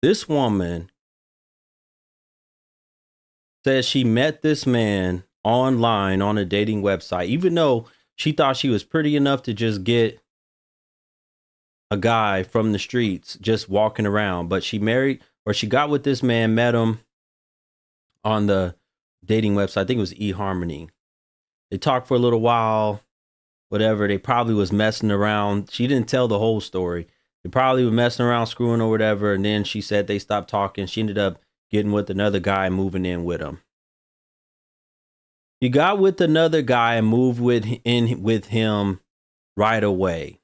This woman says she met this man online on a dating website, even though she thought she was pretty enough to just get a guy from the streets just walking around. But she married, or she got with this man, met him on the dating website. I think it was eHarmony. They talked for a little while, whatever. They probably was messing around. She didn't tell the whole story. They probably were messing around, screwing or whatever. And then she said they stopped talking. She ended up getting with another guy and moving in with him. You got with another guy and moved in with him right away.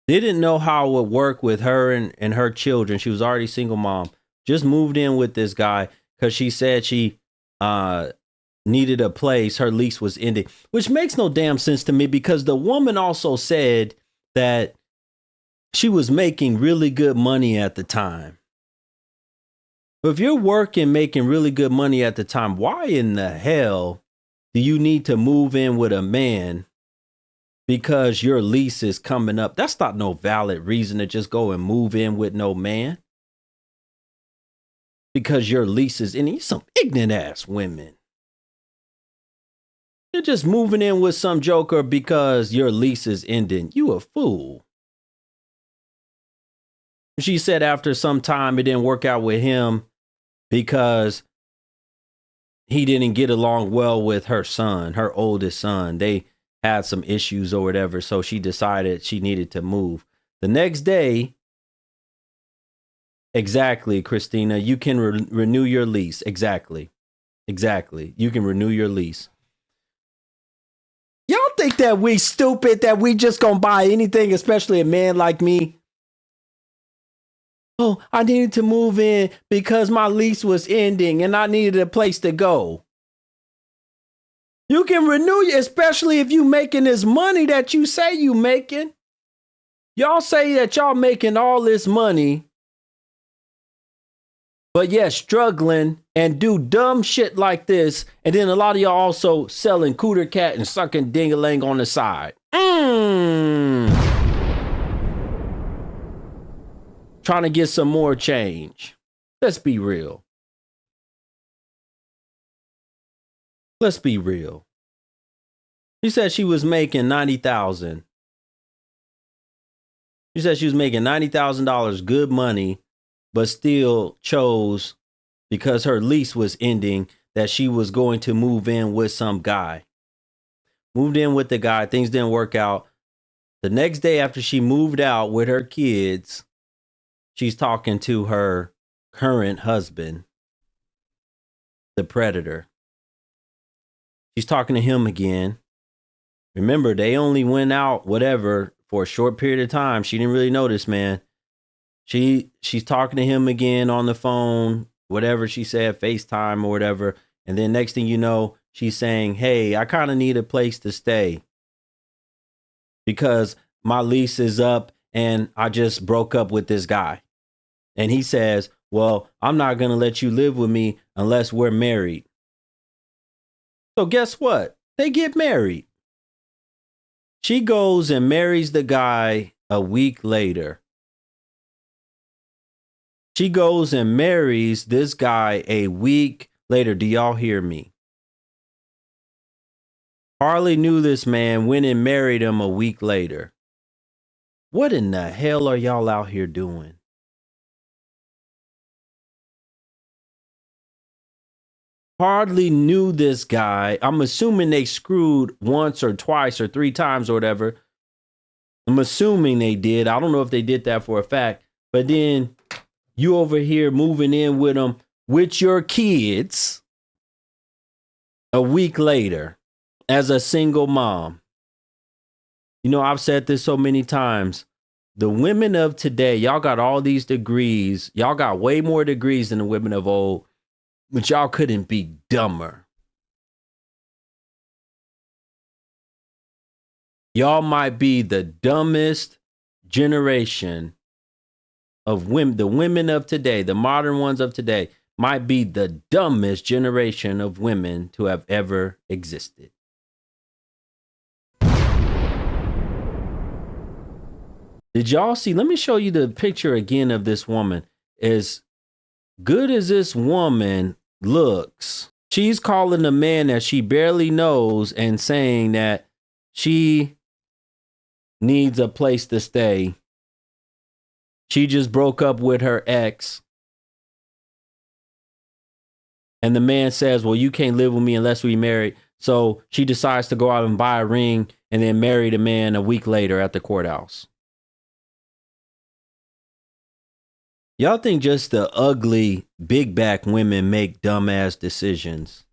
Didn't know how it would work with her and her children. She was already a single mom. Just moved in with this guy because she said she needed a place. Her lease was ending, which makes no damn sense to me because the woman also said that she was making really good money at the time. If you're working, making really good money at the time, why in the hell do you need to move in with a man because your lease is coming up? That's not no valid reason to just go and move in with no man. Because your lease is ending. Some ignorant ass women. You're just moving in with some joker because your lease is ending. You a fool. She said after some time it didn't work out with him because he didn't get along well with her son, her oldest son. They had some issues or whatever, so she decided she needed to move. The next day, exactly, Christina, you can renew your lease. Exactly. You can renew your lease. Y'all think that we stupid, that we just gonna buy anything, especially a man like me? Oh, I needed to move in because my lease was ending and I needed a place to go. You can renew, especially if you making this money that you say you making. Y'all say that y'all making all this money, but yet struggling and do dumb shit like this. And then a lot of y'all also selling cooter cat and sucking ding-a-ling on the side. Trying to get some more change. Let's be real. Let's be real. She said she was making $90,000. She said she was making $90,000 good money, but still chose, because her lease was ending, that she was going to move in with some guy. Moved in with the guy. Things didn't work out. The next day after she moved out with her kids, she's talking to her current husband, the predator. She's talking to him again. Remember, they only went out, whatever, for a short period of time. She didn't really notice, man. She's talking to him again on the phone, whatever she said, FaceTime or whatever. And then next thing you know, she's saying, hey, I kind of need a place to stay because my lease is up and I just broke up with this guy. And he says, well, I'm not going to let you live with me unless we're married. So guess what? They get married. She goes and marries the guy a week later. She goes and marries this guy a week later. Do y'all hear me? Hardly knew this man, went and married him a week later. What in the hell are y'all out here doing? Hardly knew this guy. I'm assuming they screwed once or twice or three times or whatever. I'm assuming they did. I don't know if they did that for a fact. But then you over here moving in with them with your kids a week later as a single mom. You know, I've said this so many times. The women of today, y'all got all these degrees. Y'all got way more degrees than the women of old. But y'all couldn't be dumber. Y'all might be the dumbest generation of women. The women of today, the modern ones of today, might be the dumbest generation of women to have ever existed. Did y'all see? Let me show you the picture again of this woman. As good as this woman looks, she's calling a man that she barely knows and saying that she needs a place to stay. She just broke up with her ex. And the man says, well, you can't live with me unless we marry. So she decides to go out and buy a ring and then marry the man a week later at the courthouse. Y'all think just the ugly, big back women make dumbass decisions?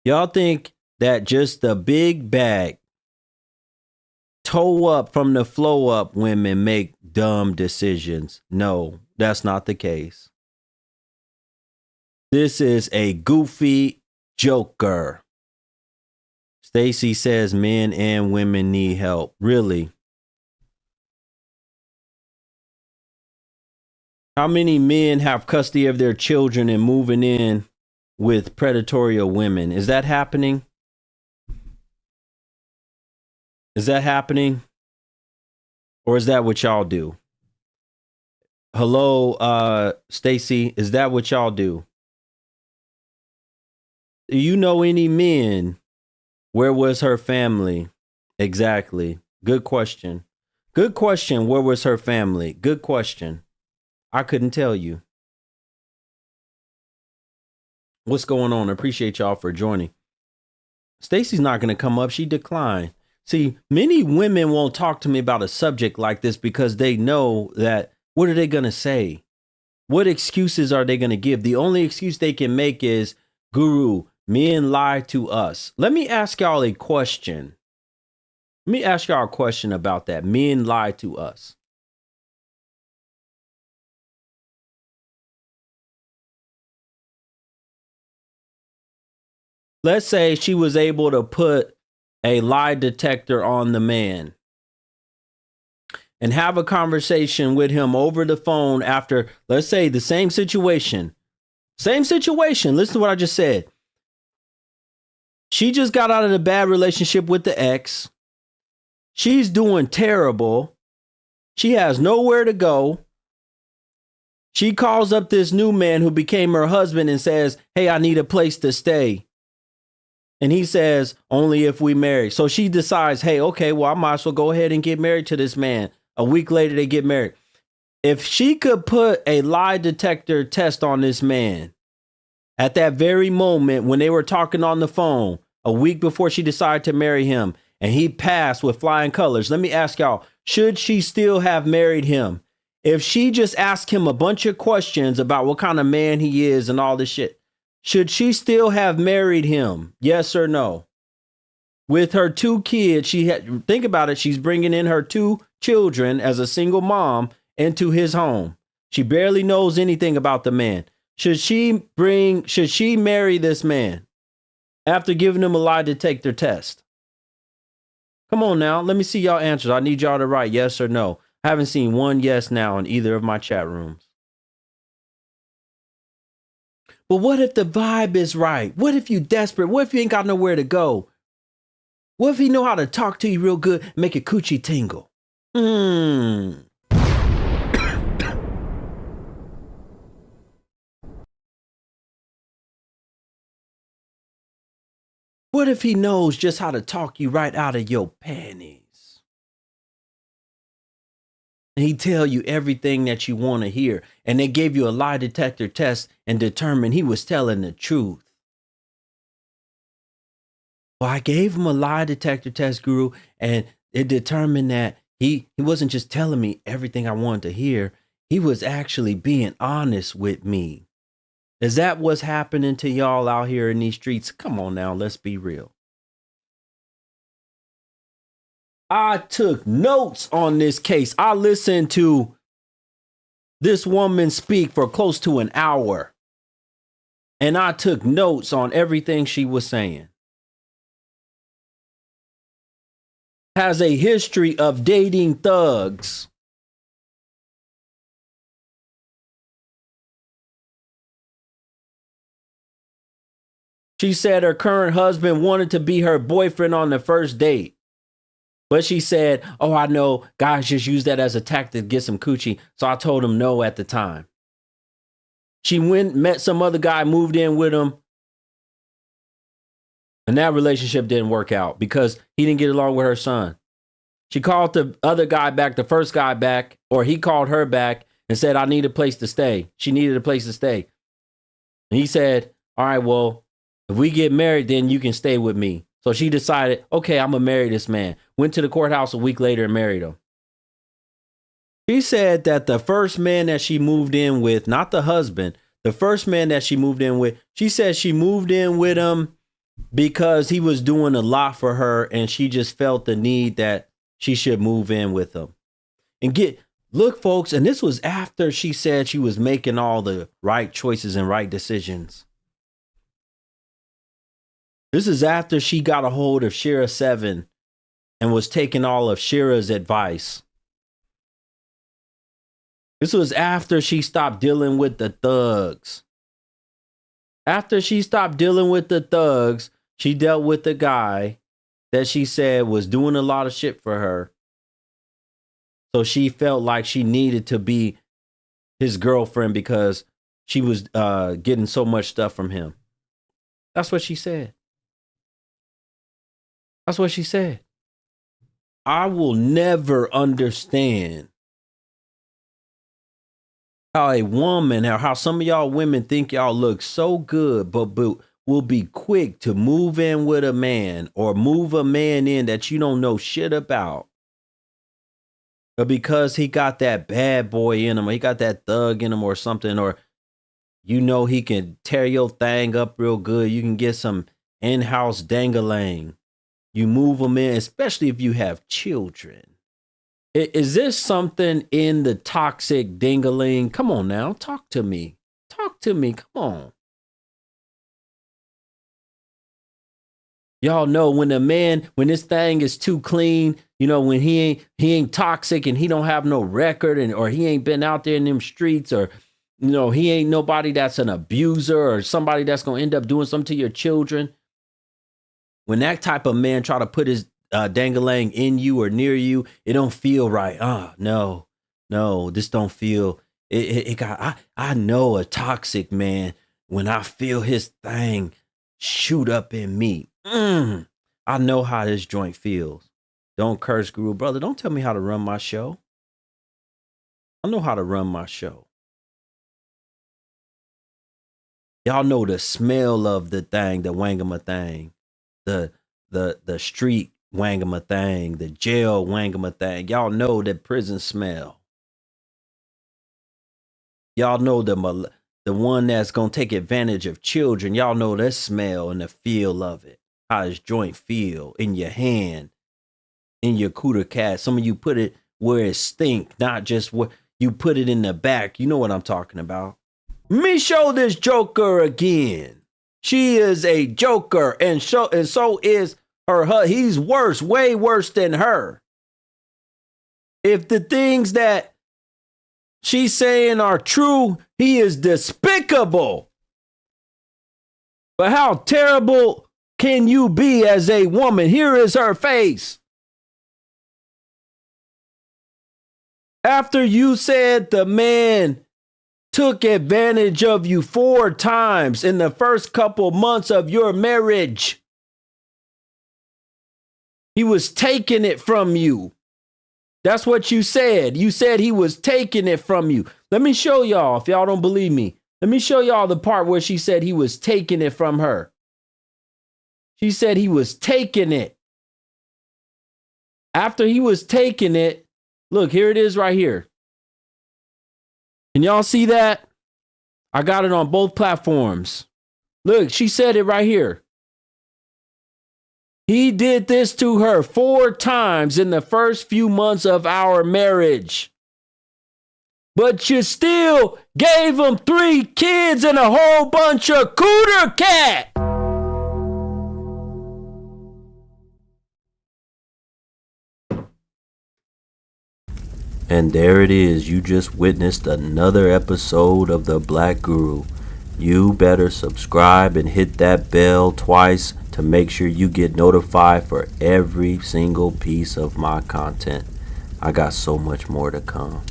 Y'all think that just the big back, toe up from the flow up women make dumb decisions? No, that's not the case. This is a goofy joker. Stacy says men and women need help. Really? How many men have custody of their children and moving in with predatory women? Is that happening? Is that happening? Or is that what y'all do? Hello, Stacy, is that what y'all do? Do you know any men? Where was her family? Exactly. Good question. Good question. Where was her family? Good question. I couldn't tell you. What's going on? I appreciate y'all for joining. Stacy's not going to come up. She declined. See, many women won't talk to me about a subject like this because they know that what are they going to say? What excuses are they going to give? The only excuse they can make is, Guru, men lie to us. Let me ask y'all a question. Let me ask y'all a question about that. Men lie to us. Let's say she was able to put a lie detector on the man and have a conversation with him over the phone after, let's say, the same situation. Same situation. Listen to what I just said. She just got out of the bad relationship with the ex. She's doing terrible. She has nowhere to go. She calls up this new man who became her husband and says, hey, I need a place to stay. And he says, only if we marry. So she decides, hey, okay, well, I might as well go ahead and get married to this man. A week later, they get married. If she could put a lie detector test on this man at that very moment when they were talking on the phone, a week before she decided to marry him, and he passed with flying colors, let me ask y'all, should she still have married him? If she just asked him a bunch of questions about what kind of man he is and all this shit, should she still have married him? Yes or no? With her 2 kids, think about it. She's bringing in her 2 children as a single mom into his home. She barely knows anything about the man. Should she marry this man after giving him a lie detector test? Come on now. Let me see y'all answers. I need y'all to write yes or no. I haven't seen one yes now in either of my chat rooms. But what if the vibe is right? What if you desperate? What if you ain't got nowhere to go? What if he know how to talk to you real good, make your coochie tingle? What if he knows just how to talk you right out of your panties? And he tell you everything that you want to hear. And they gave you a lie detector test and determined he was telling the truth. Well, I gave him a lie detector test, Guru, and it determined that he wasn't just telling me everything I wanted to hear. He was actually being honest with me. Is that what's happening to y'all out here in these streets? Come on now, let's be real. I took notes on this case. I listened to this woman speak for close to an hour. And I took notes on everything she was saying. Has a history of dating thugs. She said her current husband wanted to be her boyfriend on the first date. But she said, oh, I know guys just use that as a tactic to get some coochie. So I told him no at the time. She went, met some other guy, moved in with him. And that relationship didn't work out because he didn't get along with her son. She called the other guy back, the first guy back, or he called her back and said, I need a place to stay. She needed a place to stay. And he said, all right, well, if we get married, then you can stay with me. So she decided, okay, I'm going to marry this man. Went to the courthouse a week later and married him. She said that the first man that she moved in with, not the husband, the first man that she moved in with, she said she moved in with him because he was doing a lot for her and she just felt the need that she should move in with him. And look, folks, and this was after she said she was making all the right choices and right decisions. This is after she got a hold of Shira 7 and was taking all of Shira's advice. This was after she stopped dealing with the thugs. After she stopped dealing with the thugs, she dealt with the guy that she said was doing a lot of shit for her. So she felt like she needed to be his girlfriend because she was getting so much stuff from him. That's what she said. That's what she said. I will never understand how a woman, or how some of y'all women think y'all look so good, but will be quick to move in with a man or move a man in that you don't know shit about. But because he got that bad boy in him, or he got that thug in him or something, or you know he can tear your thing up real good. You can get some in-house dang-a-lang. You move them in, especially if you have children. Is this something in the toxic ding-a-ling? Come on now, talk to me. Talk to me, come on. Y'all know when this thing is too clean, you know, when he ain't toxic and he don't have no record or he ain't been out there in them streets, or, you know, he ain't nobody that's an abuser or somebody that's going to end up doing something to your children. When that type of man try to put his dang-a-lang in you or near you, it don't feel right. No, this don't feel, I know a toxic man when I feel his thing shoot up in me. I know how this joint feels. Don't curse, Guru. Brother, don't tell me how to run my show. I know how to run my show. Y'all know the smell of the thing, the wangama thing, the street wangama thing, the jail wangama thing. Y'all know the prison smell. Y'all know the one that's going to take advantage of children. Y'all know that smell and the feel of it. How his joint feel in your hand, in your cooter cat. Some of you put it where it stink, not just where you put it in the back. You know what I'm talking about. Me show this joker again. She is a joker, and so is her. He's worse, way worse than her. If the things that she's saying are true, he is despicable. But how terrible can you be as a woman? Here is her face. After you said the man took advantage of you 4 times in the first couple months of your marriage, he was taking it from you. That's what you said. You said he was taking it from you. Let me show y'all, if y'all don't believe me. Let me show y'all the part where she said he was taking it from her. She said he was taking it. After he was taking it, look, here it is right here. Can y'all see that? I got it on both platforms. Look, she said it right here. He did this to her 4 times in the first few months of our marriage. But you still gave him 3 kids and a whole bunch of cooter cat. And there it is. You just witnessed another episode of the Black Guru. You better subscribe and hit that bell twice to to make sure you get notified for every single piece of my content. I got so much more to come.